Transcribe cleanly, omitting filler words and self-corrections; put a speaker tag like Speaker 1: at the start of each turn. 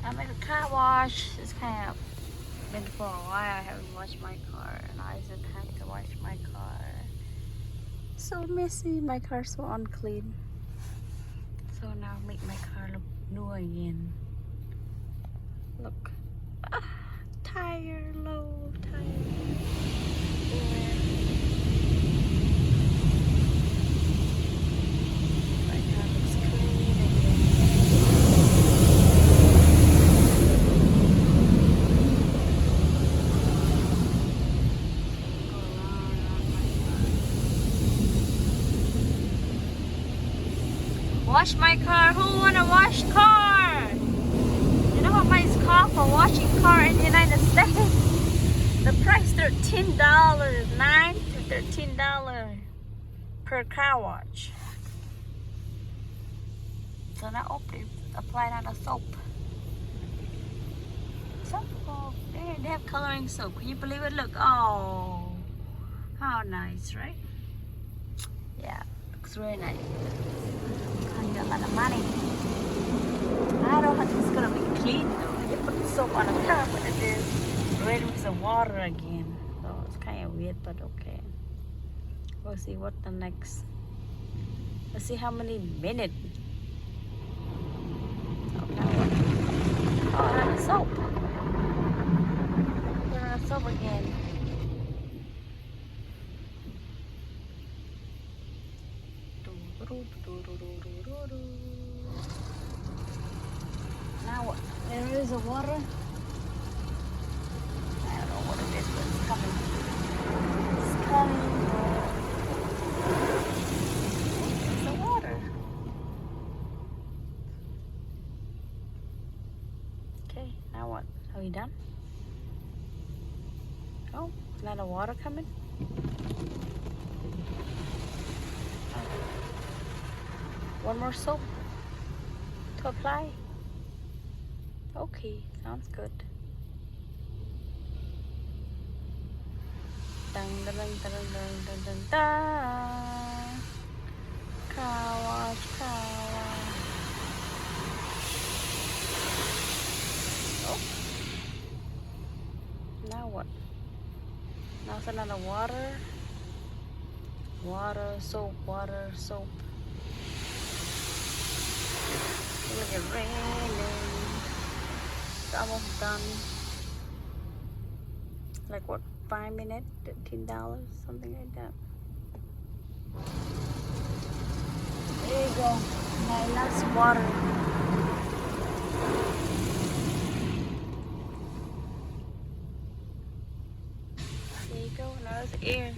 Speaker 1: I'm at a car wash. It's kind of been for a while. I haven't washed my car, and I just have to wash my car. So messy. My car's so unclean. So now make my car look new again. Look. Tire low, tire. My car looks clean again. Go around my car. Wash my car. Who wanna wash car? You know how much it's cost for washing car in the United States? The price $13, $9 to $13 per car wash. So now apply another soap. Soap, they have coloring soap. Can you believe it? Look, oh, how nice, right? Yeah, looks really nice. I got a lot of money. I don't think it's gonna be clean though. You put the soap on the top, but it is red with the water again. So it's kind of weird, but okay. We'll see what the next. Let's see how many minutes. Oh, now what? Oh, another soap. Put on the soap again. Now what? There is a water. I don't know what it is, but it's coming. It's coming. It's the water. Okay, now what? Are we done? Oh, is not a water coming? One more soap to apply. Okay, sounds good. Dun, dun, dun, dun, dun, dun, dun, dun. Car wash, car wash. Oh. Now what? Now it's another water. Water, soap, water, soap. Look at raining. It's almost done. Like what, 5 minutes, $13, something like that. There you go. My last water. There you go. Now it's air.